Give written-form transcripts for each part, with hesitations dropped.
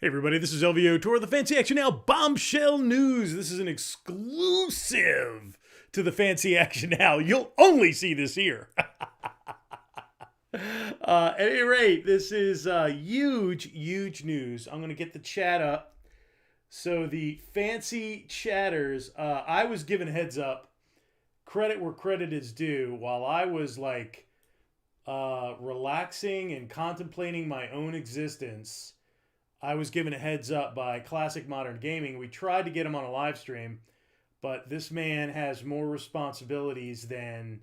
Hey everybody, this is LVO Tour, the Fancy Action Now Bombshell News. This is an exclusive to the Fancy Action Now. You'll only see this here. At any rate, this is huge news. I'm going to get the chat up. So the fancy chatters, I was given heads up, credit where credit is due, while I was relaxing and contemplating my own existence. I was given a heads up by Classic Modern Gaming. We tried to get him on a live stream, but this man has more responsibilities than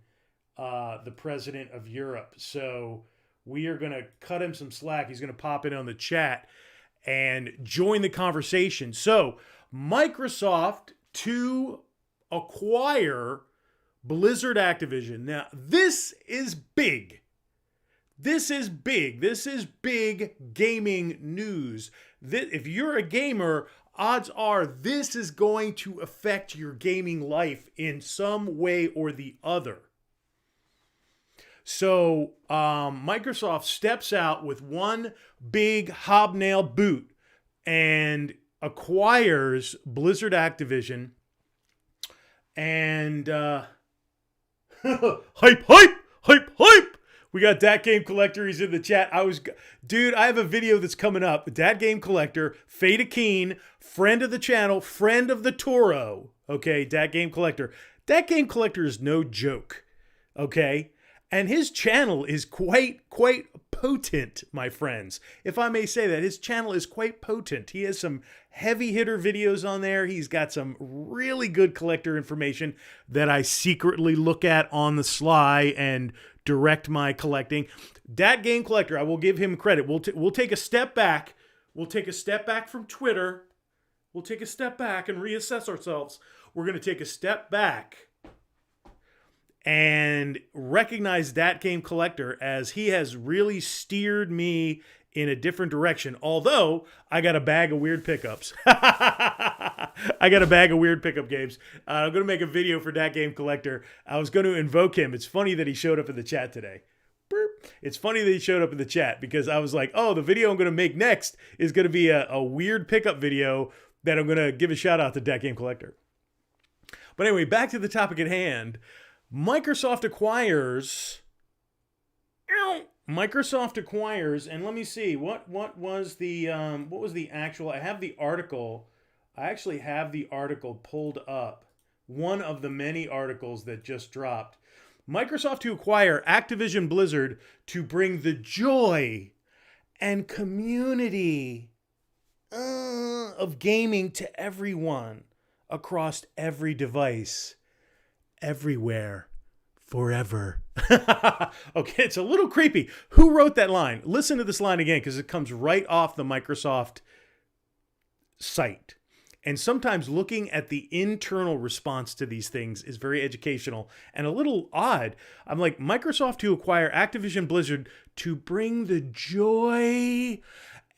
the president of Europe. So we are going to cut him some slack. He's going to pop in on the chat and join the conversation. So Microsoft to acquire Blizzard Activision. Now, this is big. This is big. This is big gaming news. If you're a gamer, odds are this is going to affect your gaming life in some way or the other. So Microsoft steps out with one big hobnail boot and acquires Blizzard Activision. And hype. We got Dat Game Collector. He's in the chat. Dude, I have a video that's coming up. Dat Game Collector, Fade Akeen, friend of the channel, friend of the Toro. Okay, Dat Game Collector. Dat Game Collector is no joke. Okay? And his channel is quite potent, my friends. If I may say that, his channel is quite potent. He has some heavy hitter videos on there. He's got some really good collector information that I secretly look at on the sly and direct my collecting. Dat Game Collector, I will give him credit. We'll take a step back. We'll take a step back from Twitter. We'll take a step back and reassess ourselves. We're going to take a step back and recognize Dat Game Collector as he has really steered me in a different direction. Although, I got a bag of weird pickups. I got a bag of weird pickup games. I'm going to make a video for Dat Game Collector. I was going to invoke him. It's funny that he showed up in the chat today. Burp. It's funny that he showed up in the chat because I was like, oh, the video I'm going to make next is going to be a weird pickup video that I'm going to give a shout out to Dat Game Collector. But anyway, back to the topic at hand. Microsoft acquires, and let me see what was the actual. I have the article. I actually have the article pulled up. One of the many articles that just dropped. Microsoft to acquire Activision Blizzard to bring the joy and community of gaming to everyone across every device. Everywhere, forever. Okay, it's a little creepy. Who wrote that line? Listen to this line again because it comes right off the Microsoft site. And sometimes looking at the internal response to these things is very educational and a little odd. I'm like, Microsoft to acquire Activision Blizzard to bring the joy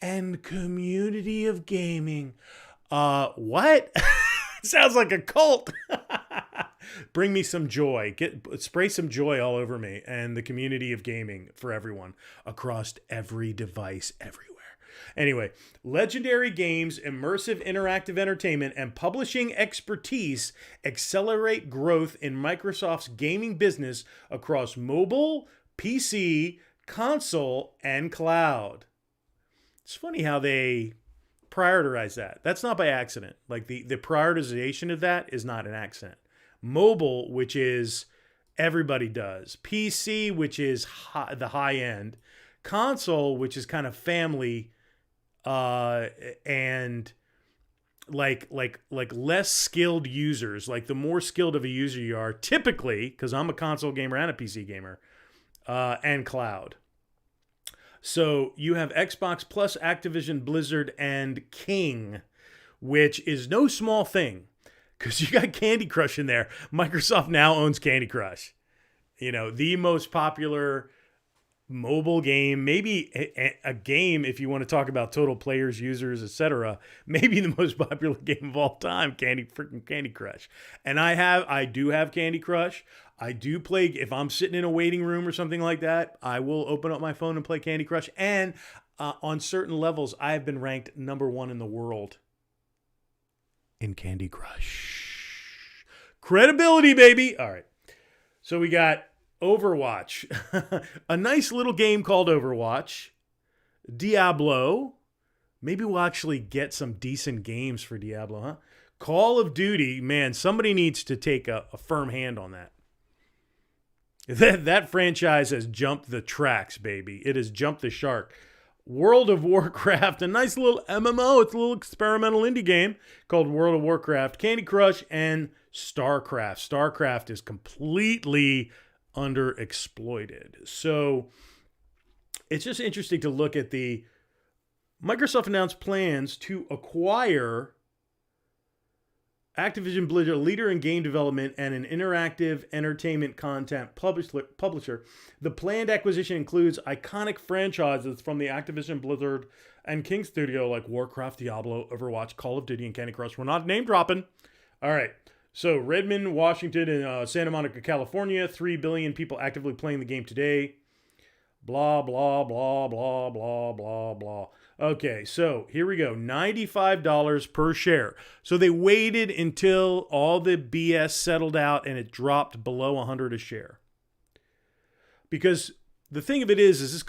and community of gaming. What? Sounds like a cult. Bring me some joy. Spray some joy all over me and the community of gaming for everyone across every device everywhere. Anyway, legendary games, immersive interactive entertainment, and publishing expertise accelerate growth in Microsoft's gaming business across mobile, PC, console, and cloud. It's funny how they prioritize that. That's not by accident. Like the prioritization of that is not an accident. Mobile, which is everybody does. PC, which is the high end. Console, which is kind of family and like less skilled users. Like the more skilled of a user you are, typically, because I'm a console gamer and a PC gamer, and cloud. So you have Xbox plus Activision, Blizzard, and King, which is no small thing. Because you got Candy Crush in there. Microsoft now owns Candy Crush. You know, the most popular mobile game, maybe a game if you want to talk about total players, users, etc. Maybe the most popular game of all time, Candy Crush. And I do have Candy Crush. I do play if I'm sitting in a waiting room or something like that. I will open up my phone and play Candy Crush. And on certain levels, I have been ranked #1 in the world in Candy Crush. Credibility, baby. All right. So we got Overwatch, a nice little game called Overwatch, Diablo. Maybe we'll actually get some decent games for Diablo, huh? Call of Duty, man, somebody needs to take a firm hand on that. That franchise has jumped the tracks, baby. It has jumped the shark. World of Warcraft, a nice little MMO. It's a little experimental indie game called World of Warcraft, Candy Crush, and StarCraft. StarCraft is completely underexploited. So it's just interesting to look at the Microsoft announced plans to acquire Activision Blizzard, a leader in game development and an interactive entertainment content publisher. The planned acquisition includes iconic franchises from the Activision Blizzard and King Studio like Warcraft, Diablo, Overwatch, Call of Duty, and Candy Crush. We're not name dropping. All right. So Redmond, Washington, and Santa Monica, California. 3 billion people actively playing the game today. Blah, blah, blah, blah, blah, blah, blah. Okay, so here we go. $95 per share. So they waited until all the BS settled out and it dropped below 100 a share. Because the thing of it is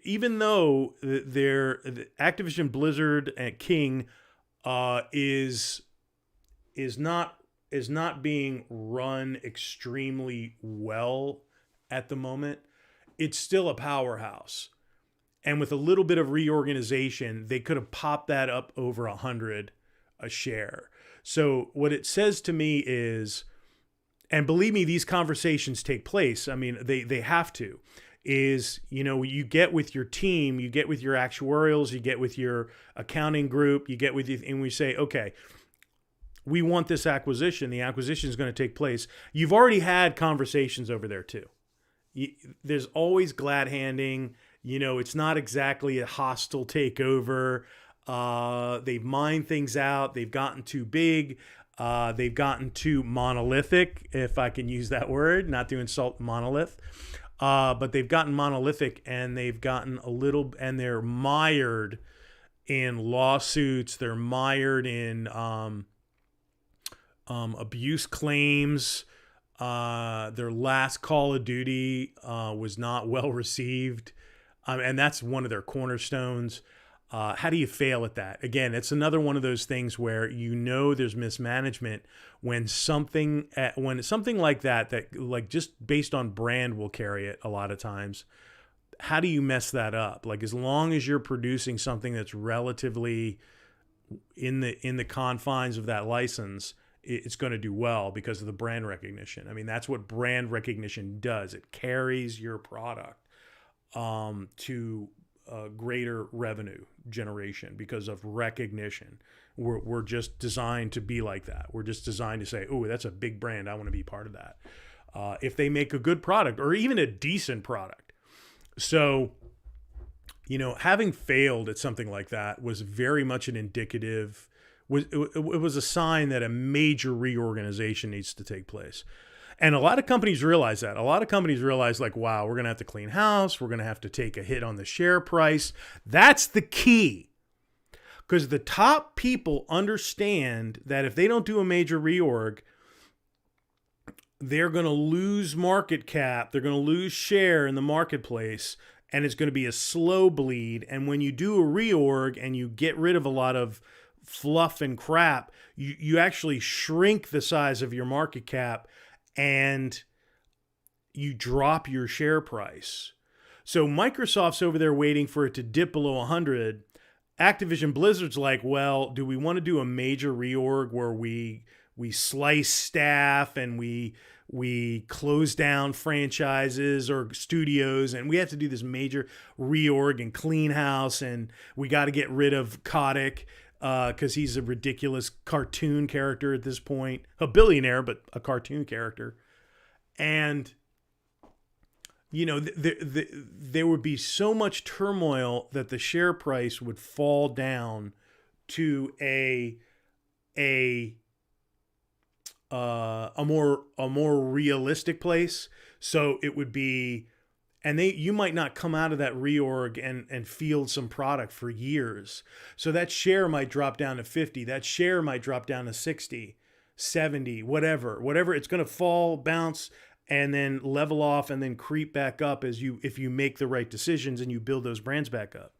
even though Activision Blizzard and King is not being run extremely well at the moment, it's still a powerhouse. And with a little bit of reorganization, they could have popped that up over 100 a share. So what it says to me is, and believe me, these conversations take place. I mean, they have to, is, you get with your team, you get with your actuarials, you get with your accounting group, you get with you, and we say, okay, we want this acquisition. The acquisition is going to take place. You've already had conversations over there too. There's always glad handing. It's not exactly a hostile takeover. They've mined things out. They've gotten too big. They've gotten too monolithic, if I can use that word, not to insult monolith. But they've gotten monolithic and they've gotten and they're mired in lawsuits. They're mired in abuse claims. Their last Call of Duty was not well received. And that's one of their cornerstones. How do you fail at that? Again, it's another one of those things where there's mismanagement when something like that like just based on brand will carry it a lot of times. How do you mess that up? Like, as long as you're producing something that's relatively in the confines of that license, it's going to do well because of the brand recognition. I mean, that's what brand recognition does. It carries your product to greater revenue generation because of recognition. We're just designed to be like that. We're just designed to say, oh, that's a big brand. I want to be part of that. If they make a good product or even a decent product. So, having failed at something like that was very much an indicative, it was a sign that a major reorganization needs to take place. And a lot of companies realize that. A lot of companies realize, like, wow, we're going to have to clean house. We're going to have to take a hit on the share price. That's the key. Because the top people understand that if they don't do a major reorg, they're going to lose market cap. They're going to lose share in the marketplace. And it's going to be a slow bleed. And when you do a reorg and you get rid of a lot of fluff and crap, you actually shrink the size of your market cap and you drop your share price. So Microsoft's over there waiting for it to dip below 100. Activision Blizzard's like, well, do we want to do a major reorg where we slice staff and we close down franchises or studios, and we have to do this major reorg and clean house, and we got to get rid of Kotick because he's a ridiculous cartoon character at this point, a billionaire, but a cartoon character. And there would be so much turmoil that the share price would fall down to a more realistic place. So it would be, and you might not come out of that reorg and field some product for years. So that share might drop down to 50. That share might drop down to 60, 70, whatever. It's going to fall, bounce, and then level off and then creep back up if you make the right decisions and you build those brands back up.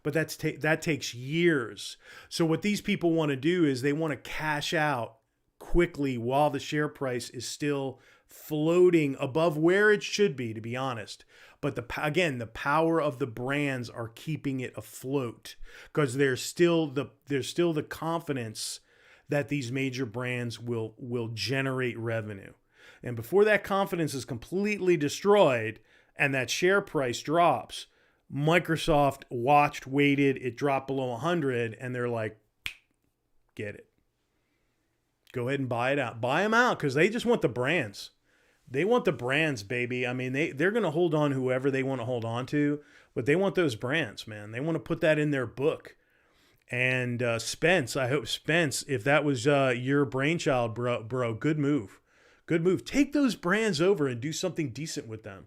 But that takes years. So what these people want to do is they want to cash out quickly while the share price is still floating above where it should be, to be honest. But the power of the brands are keeping it afloat, because there's still the confidence that these major brands will generate revenue. And before that confidence is completely destroyed and that share price drops, Microsoft waited, it dropped below 100, and they're like, get it. Go ahead and buy it out. Buy them out, because they just want the brands. They want the brands, baby. I mean, they're going to hold on whoever they want to hold on to, but they want those brands, man. They want to put that in their book. And Spence, I hope, Spence, if that was your brainchild, bro, good move. Good move. Take those brands over and do something decent with them.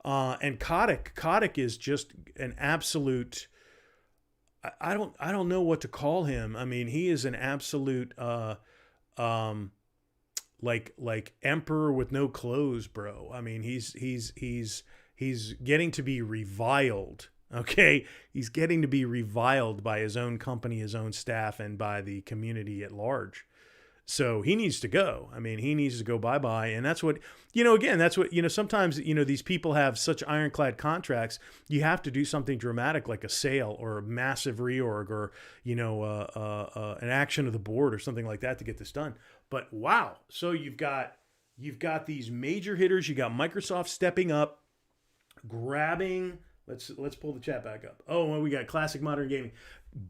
And Kotick is just an absolute, I don't know what to call him. I mean, he is an absolute like emperor with no clothes, bro. I mean, he's getting to be reviled. Okay, he's getting to be reviled by his own company, his own staff, and by the community at large. So he needs to go. I mean, he needs to go bye-bye. And that's what, again, that's what, sometimes, these people have such ironclad contracts. You have to do something dramatic like a sale or a massive reorg or, an action of the board or something like that to get this done. But wow. So you've got these major hitters. You got Microsoft stepping up, grabbing, let's pull the chat back up. Oh, well, we got Classic Modern Gaming.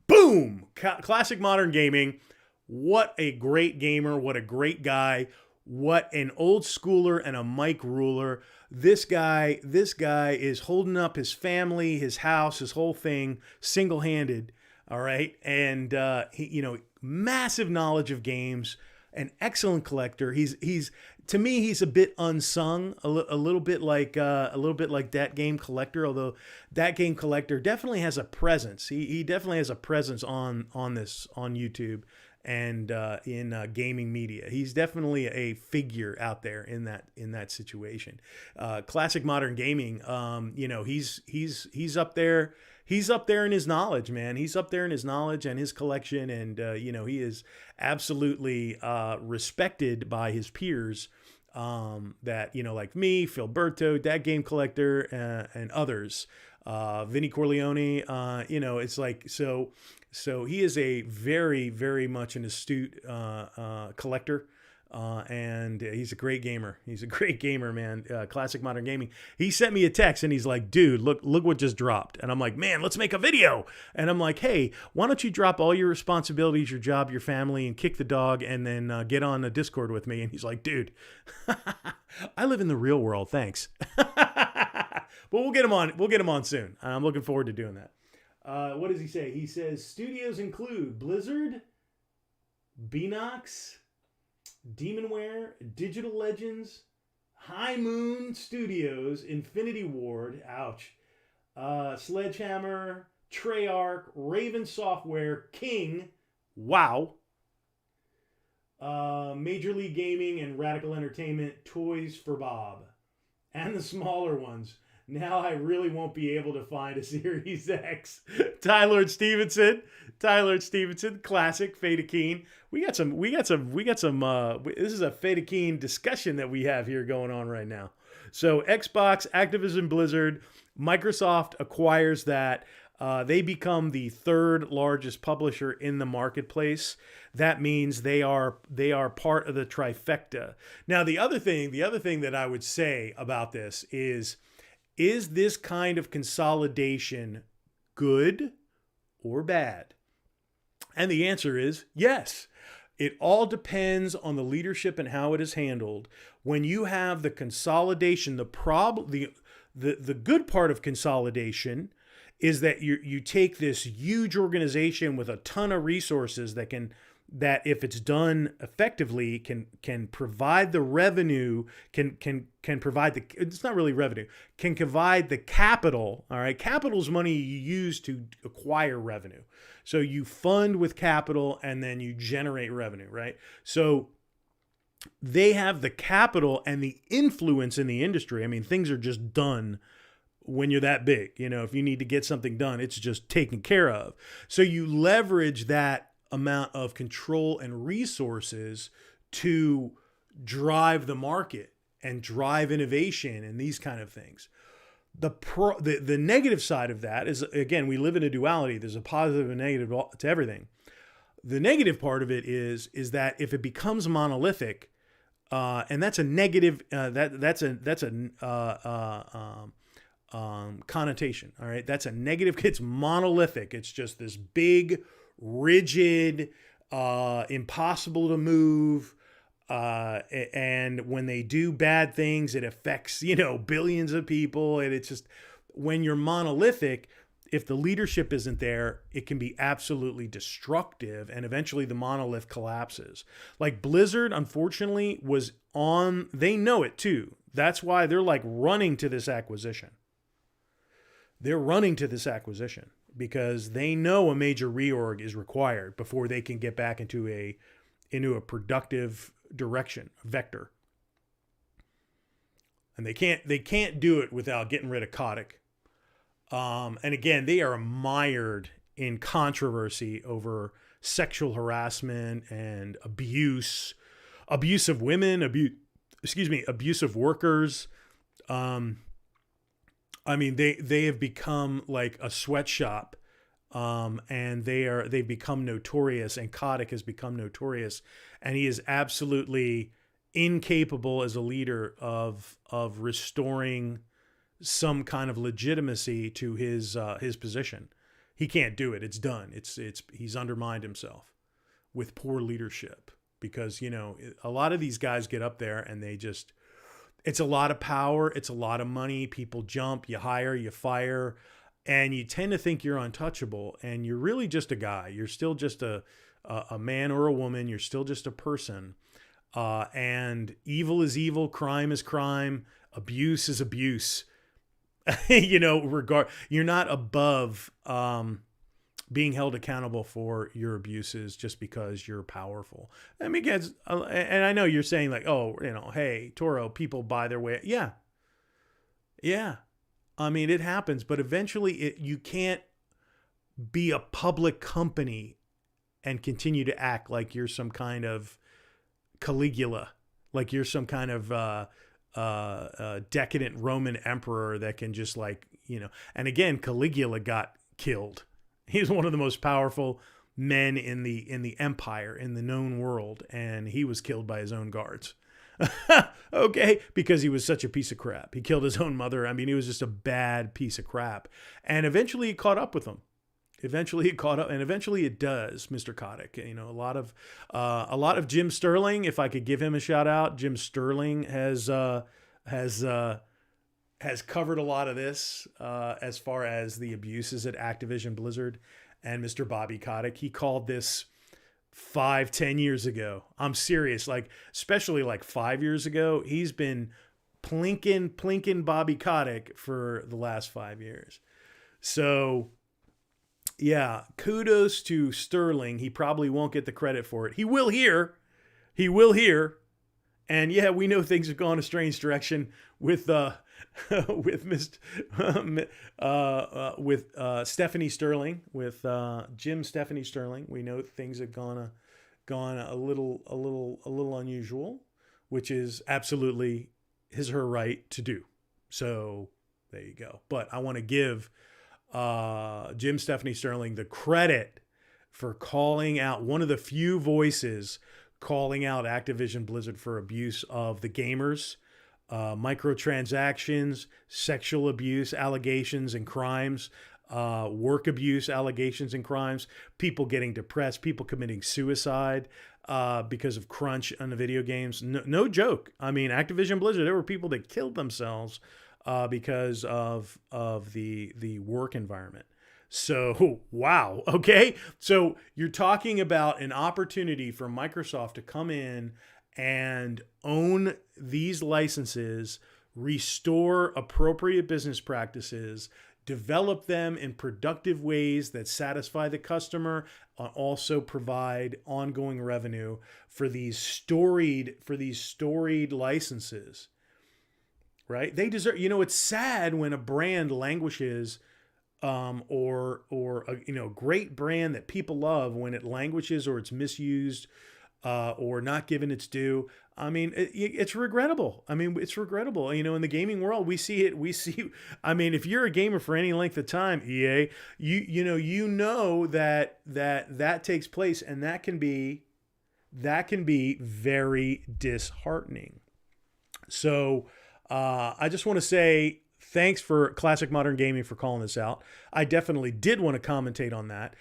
Boom! Classic Modern Gaming. What a great gamer. What a great guy. What an old schooler and a mic ruler. This guy is holding up his family, his house, his whole thing single-handed. All right. And, he, massive knowledge of games, an excellent collector. He's to me, he's a bit unsung, a little bit like That Game Collector, although That Game Collector definitely has a presence. He definitely has a presence on YouTube and in gaming media. He's definitely a figure out there in that situation. Classic Modern Gaming, he's up there. He's up there in his knowledge, man. He's up there in his knowledge and his collection, and he is absolutely respected by his peers. That like me, Phil Berto, That Game Collector, and others. Vinny Corleone. It's like so. So he is a very, very much an astute collector. And he's a great gamer. He's a great gamer, man. Classic Modern Gaming. He sent me a text and he's like, dude, look what just dropped. And I'm like, man, let's make a video. And I'm like, hey, why don't you drop all your responsibilities, your job, your family, and kick the dog, and then get on a Discord with me. And he's like, dude, I live in the real world. Thanks. But we'll get him on. We'll get him on soon. I'm looking forward to doing that. What does he say? He says studios include Blizzard, Beanox, Demonware, Digital Legends, High Moon Studios, Infinity Ward, ouch, Sledgehammer, Treyarch, Raven Software, King, wow, Major League Gaming and Radical Entertainment, Toys for Bob, and the smaller ones. Now I really won't be able to find a Series X. Tyler Stevenson, classic Fata Keen. We got some. This is a Fata Keen discussion that we have here going on right now. So Xbox, Activision Blizzard, Microsoft acquires that. They become the third largest publisher in the marketplace. That means they are part of the trifecta. Now the other thing that I would say about this is this kind of consolidation good or bad? And the answer is yes. It all depends on the leadership and how it is handled. When you have the consolidation, the The good part of consolidation is that you take this huge organization with a ton of resources that if it's done effectively can provide the revenue, can provide the, it's not really revenue, can provide the capital. All right, capital is money you use to acquire revenue. So you fund with capital and then you generate revenue, right? So they have the capital and the influence in the industry. I mean, things are just done when you're that big. You know, if you need to get something done, it's just taken care of. So you leverage that amount of control and resources to drive the market and drive innovation and these kind of things. The negative side of that is, again, we live in a duality. There's a positive and negative to everything. The negative part of it is that if it becomes monolithic, and that's a negative, that's a connotation. All right, that's a negative. It's monolithic. It's just this big, rigid, impossible to move. And when they do bad things, it affects, billions of people. And it's just, when you're monolithic, if the leadership isn't there, it can be absolutely destructive. And eventually the monolith collapses. Like Blizzard, unfortunately, they know it too. That's why they're like running to this acquisition. They're running to this acquisition because they know a major reorg is required before they can get back into a productive direction, vector. And they can't do it without getting rid of Kotick. And again, they are mired in controversy over sexual harassment and abuse of women, abuse of workers. I mean, they have become like a sweatshop, and they've become notorious, and Kotick has become notorious, and he is absolutely incapable as a leader of restoring some kind of legitimacy to his position. He can't do it. It's done. He's undermined himself with poor leadership because, a lot of these guys get up there and it's a lot of power. It's a lot of money. People jump, you hire, you fire, and you tend to think you're untouchable, and you're really just a guy. You're still just a man or a woman. You're still just a person. And evil is evil. Crime is crime. Abuse is abuse. You're not above being held accountable for your abuses just because you're powerful. I mean, guys, and I know you're saying like, oh, hey, Toro, people buy their way. Yeah. I mean, it happens, but eventually you can't be a public company and continue to act like you're some kind of Caligula, like you're some kind of decadent Roman emperor that can just and again, Caligula got killed. He's one of the most powerful men in the empire, in the known world, and he was killed by his own guards. Okay, because he was such a piece of crap. He killed his own mother. I mean, he was just a bad piece of crap. And eventually it caught up with him. Eventually it caught up, and eventually it does, Mr. Kotick. A lot of Jim Sterling, if I could give him a shout out. Jim Sterling has covered a lot of this as far as the abuses at Activision Blizzard, and Mr. Bobby Kotick. He called this 5-10 years ago. I'm serious. Especially 5 years ago, he's been plinking Bobby Kotick for the last 5 years. So yeah, kudos to Sterling. He probably won't get the credit for it. He will here. And yeah, we know things have gone a strange direction with Stephanie Sterling, with Jim Stephanie Sterling. We know things have gone a little unusual, which is absolutely her right to do. So there you go. But I want to give Jim Stephanie Sterling the credit for calling out, one of the few voices calling out Activision Blizzard for abuse of the gamers, microtransactions, sexual abuse allegations and crimes, work abuse allegations and crimes, people getting depressed, people committing suicide because of crunch on the video games. No joke. I mean, Activision Blizzard, there were people that killed themselves because of the work environment. So, wow. Okay. So you're talking about an opportunity for Microsoft to come in and own these licenses, restore appropriate business practices, develop them in productive ways that satisfy the customer, also provide ongoing revenue for these storied licenses. Right? They deserve. It's sad when a brand languishes, or a great brand that people love, when it languishes or it's misused, or not given its due. I mean, it's regrettable. I mean, it's regrettable. In the gaming world, we see it. We see. I mean, if you're a gamer for any length of time, EA, you know that takes place, and that can be very disheartening. So, I just want to say thanks for Classic Modern Gaming for calling this out. I definitely did want to commentate on that.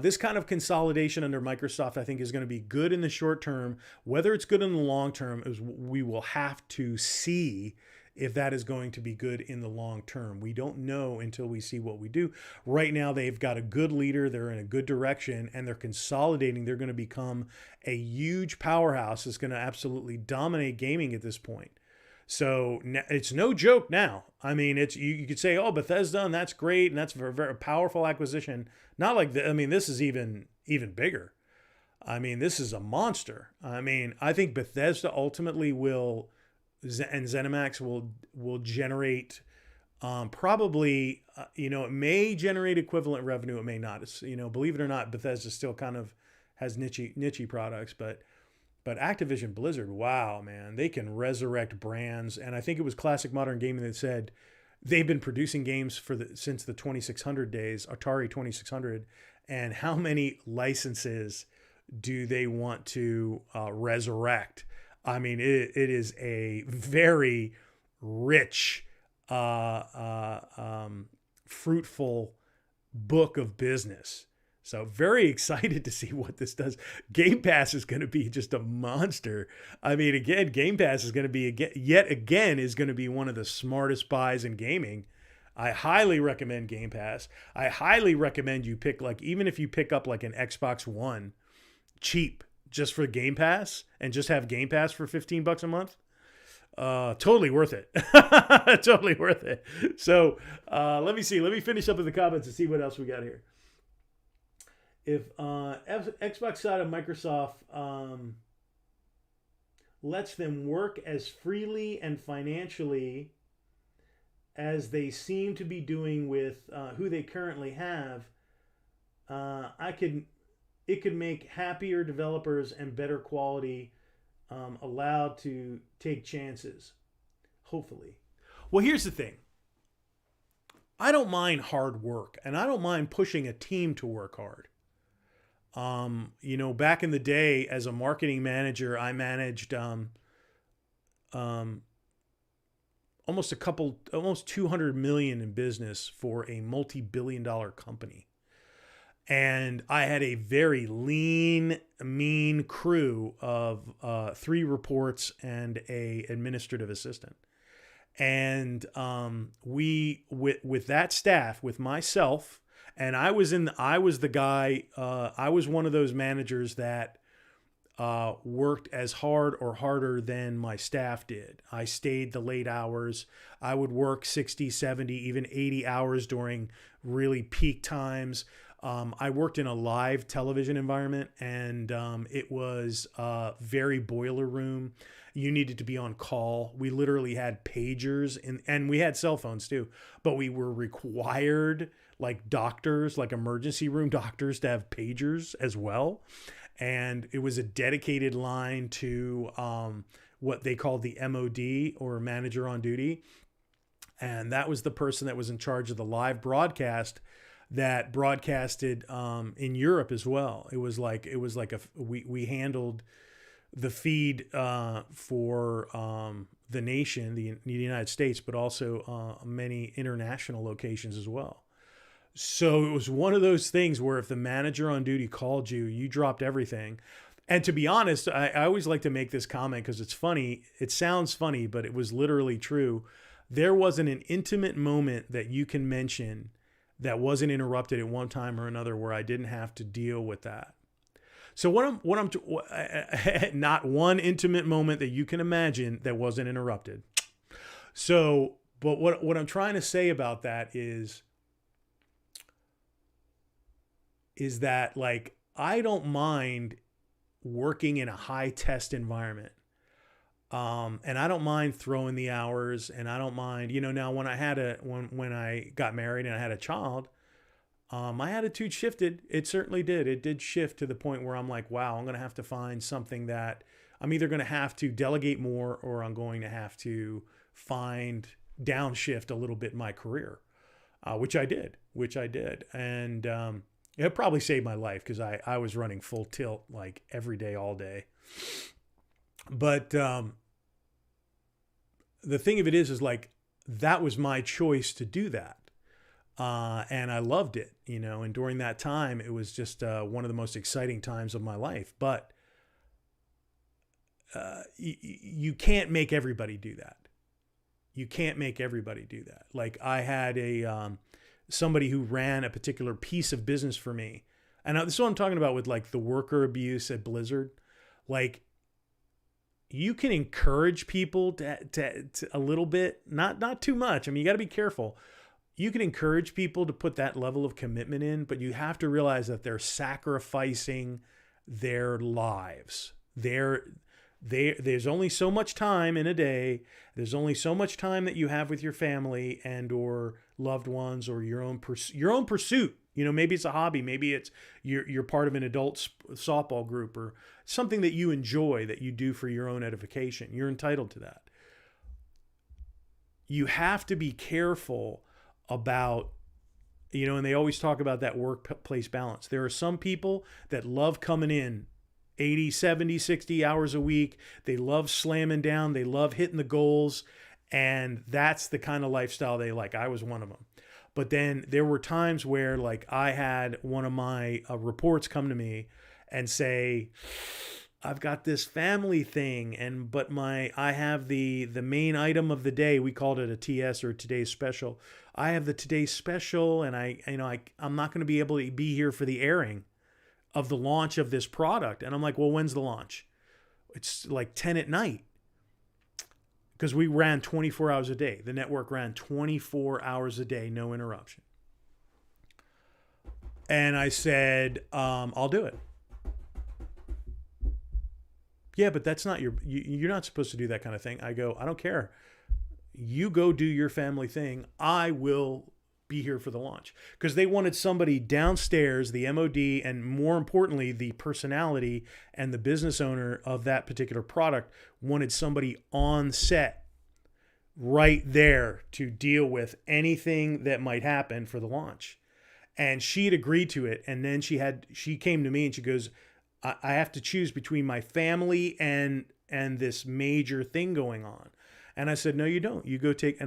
This kind of consolidation under Microsoft, I think, is going to be good in the short term. Whether it's good in the long term, we will have to see if that is going to be good in the long term. We don't know until we see what we do. Right now, they've got a good leader. They're in a good direction, and they're consolidating. They're going to become a huge powerhouse that's going to absolutely dominate gaming at this point. So it's no joke now. I mean, you could say, oh, Bethesda, and that's great, and that's a very powerful acquisition. Not like I mean, this is even bigger. I mean, this is a monster. I mean, I think Bethesda ultimately will, and ZeniMax will generate, probably, it may generate equivalent revenue. It may not. It's, believe it or not, Bethesda still kind of has niche products, but Activision Blizzard, wow, man, they can resurrect brands. And I think it was Classic Modern Gaming that said they've been producing games since the 2600 days, Atari 2600. And how many licenses do they want to resurrect? I mean, it is a very rich, fruitful book of business. So very excited to see what this does. Game Pass is going to be just a monster. I mean, again, Game Pass is going to be yet again is going to be one of the smartest buys in gaming. I highly recommend Game Pass. I highly recommend you pick, even if you pick up like an Xbox One cheap just for Game Pass and just have Game Pass for $15 a month. Totally worth it. Totally worth it. So let me see. Let me finish up in the comments and see what else we got here. If Xbox side of Microsoft lets them work as freely and financially as they seem to be doing with who they currently have, it could make happier developers and better quality allowed to take chances. Hopefully. Well, here's the thing. I don't mind hard work, and I don't mind pushing a team to work hard. Back in the day as a marketing manager, I managed almost 200 million in business for a multi-billion-dollar company. And I had a very lean, mean crew of 3 reports and a administrative assistant. And with that staff, with myself, and I was the guy. I was one of those managers that worked as hard or harder than my staff did. I stayed the late hours. I would work 60, 70, even 80 hours during really peak times. I worked in a live television environment, and it was very boiler room. You needed to be on call. We literally had pagers, and we had cell phones too, but we were required, like doctors, like emergency room doctors, to have pagers as well. And it was a dedicated line to what they called the MOD, or manager on duty. And that was the person that was in charge of the live broadcast that broadcasted in Europe as well. It was like we handled the feed for the nation, the United States, but also many international locations as well. So it was one of those things where if the manager on duty called you, you dropped everything. And to be honest, I always like to make this comment because it's funny. It sounds funny, but it was literally true. there wasn't an intimate moment that you can mention that wasn't interrupted at one time or another where I didn't have to deal with that. So not one intimate moment that you can imagine that wasn't interrupted. So, but what I'm trying to say about that is that, like, I don't mind working in a high test environment. And I don't mind throwing the hours, and I don't mind, now when I got married and I had a child, my attitude shifted. It certainly did. It did shift to the point where I'm like, wow, I'm going to have to find something that I'm either going to have to delegate more, or I'm going to have to downshift a little bit in my career, which I did. And it probably saved my life, because I was running full tilt like every day, all day. But the thing of it is like, that was my choice to do that. And I loved it, and during that time, it was just one of the most exciting times of my life. But you can't make everybody do that. Like, I had somebody who ran a particular piece of business for me. And this is what I'm talking about with, like, the worker abuse at Blizzard. Like, you can encourage people to a little bit, not too much. I mean, you got to be careful. You can encourage people to put that level of commitment in, but you have to realize that they're sacrificing their lives. There's only so much time in a day. There's only so much time that you have with your family and or loved ones, or your own pursuit. Maybe it's a hobby. Maybe it's you're part of an adult softball group, or something that you enjoy, that you do for your own edification. You're entitled to that. You have to be careful about, and they always talk about that workplace balance. There are some people that love coming in 80, 70, 60 hours a week. They love slamming down. They love hitting the goals. And that's the kind of lifestyle they like. I was one of them. But then there were times where, like, I had one of my reports come to me and say, I've got this family thing, but I have the main item of the day. We called it a TS, or today's special. I have the today's special, and I'm not going to be able to be here for the airing of the launch of this product. And I'm like, well, when's the launch? It's like 10 at night. Because we ran 24 hours a day. The network ran 24 hours a day, no interruption. And I said, I'll do it. Yeah, but that's not you're not supposed to do that kind of thing. I go, I don't care. You go do your family thing. I will be here for the launch. Because they wanted somebody downstairs, the MOD, and more importantly, the personality and the business owner of that particular product wanted somebody on set right there to deal with anything that might happen for the launch. And she had agreed to it. And then she came to me and she goes, I have to choose between my family and this major thing going on. And I said, no, you don't.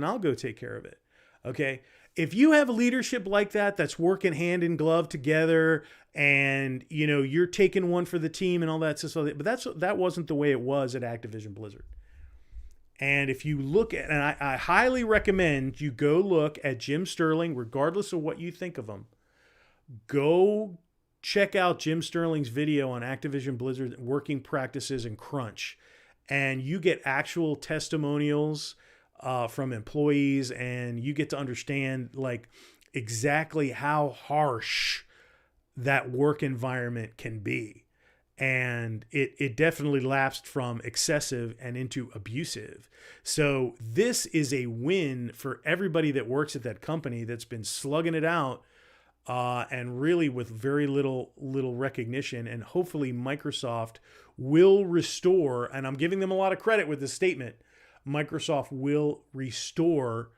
I'll go take care of it. Okay. If you have leadership like that, that's working hand in glove together, and you're taking one for the team and all that stuff, but that wasn't the way it was at Activision Blizzard. And if you look at, and I highly recommend you go look at Jim Sterling, regardless of what you think of him. Go check out Jim Sterling's video on Activision Blizzard working practices and crunch, and you get actual testimonials from employees, and you get to understand, like, exactly how harsh that work environment can be. And it definitely lapsed from excessive and into abusive. So this is a win for everybody that works at that company that's been slugging it out and really with very little recognition. And hopefully Microsoft will restore, and I'm giving them a lot of credit with this statement, Microsoft will restore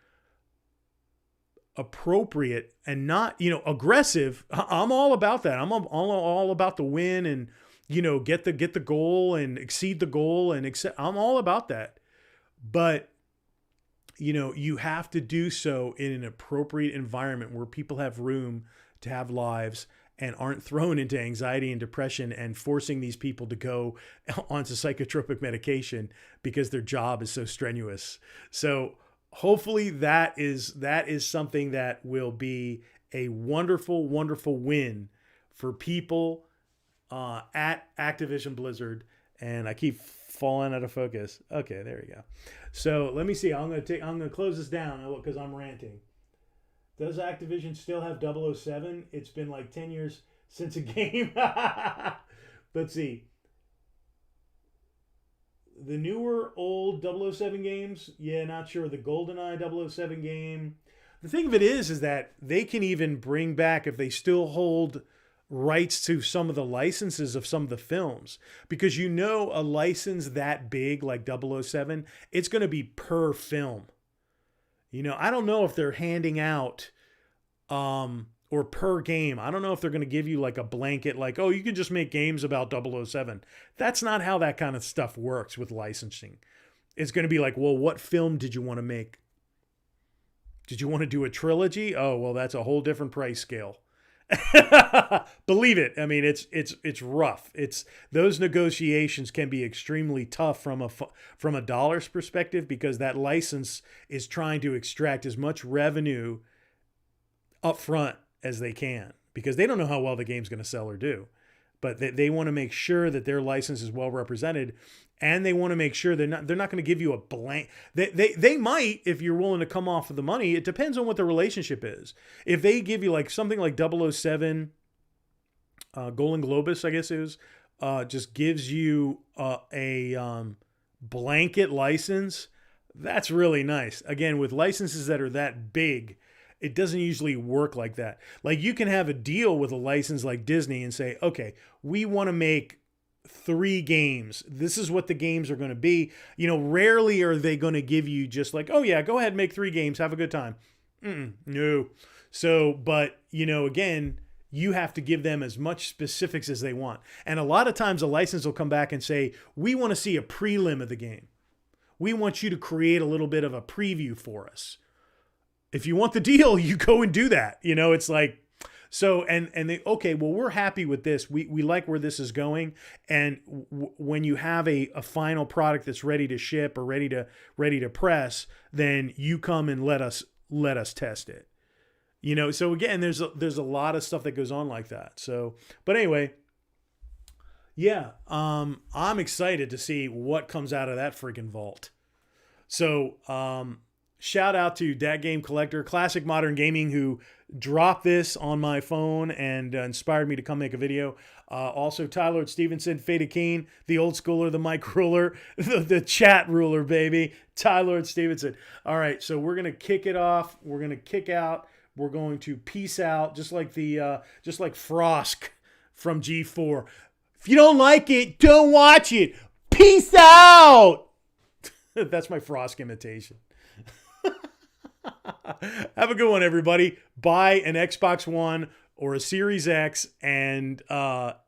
appropriate and not, aggressive. I'm all about that. I'm all about the win and, get the goal and exceed the goal and I'm all about that. But, you have to do so in an appropriate environment where people have room to have lives and aren't thrown into anxiety and depression and forcing these people to go onto psychotropic medication because their job is so strenuous. So hopefully that is something that will be a wonderful, wonderful win for people at Activision Blizzard. And I keep falling out of focus. Okay, there we go. So let me see. I'm gonna close this down because I'm ranting. Does Activision still have 007? It's been like 10 years since a game. Let's see. The newer old 007 games, yeah, not sure. The GoldenEye 007 game. The thing of it is that they can even bring back, if they still hold rights to some of the licenses of some of the films, because a license that big like 007, it's going to be per film. I don't know if they're handing out or per game. I don't know if they're going to give you like a blanket, like, oh, you can just make games about 007. That's not how that kind of stuff works with licensing. It's going to be like, well, what film did you want to make? Did you want to do a trilogy? Oh, well, that's a whole different price scale. Believe it. I mean, it's rough. Those negotiations can be extremely tough from a dollar's perspective, because that license is trying to extract as much revenue up front as they can, because they don't know how well the game's going to sell or do. But they want to make sure that their license is well represented, and they want to make sure they're not going to give you a blank. They might, if you're willing to come off of the money. It depends on what the relationship is. If they give you like something like 007, Golden Globus, I guess it was, just gives you a blanket license, that's really nice. Again, with licenses that are that big, it doesn't usually work like that. Like, you can have a deal with a license like Disney and say, okay, we want to make 3 games. This is what the games are going to be. Rarely are they going to give you just like, oh yeah, go ahead, make 3 games. Have a good time. No. So, but again, you have to give them as much specifics as they want. And a lot of times a license will come back and say, we want to see a prelim of the game. We want you to create a little bit of a preview for us. If you want the deal, you go and do that. It's like, so, and they, okay, well, we're happy with this. We like where this is going. And when you have a final product that's ready to ship or ready to press, then you come and let us test it. So again, there's a lot of stuff that goes on like that. So, but anyway, yeah, I'm excited to see what comes out of that freaking vault. So, shout out to Dat Game Collector, Classic Modern Gaming, who dropped this on my phone and inspired me to come make a video. Also, Tyler Stevenson, Fada Keen, the old schooler, the mic ruler, the chat ruler, baby. Tyler Stevenson. All right, so we're gonna kick it off. We're gonna kick out. We're going to peace out, just like Frosk from G4. If you don't like it, don't watch it. Peace out. That's my Frosk imitation. Have a good one, everybody. Buy an Xbox One or a Series X and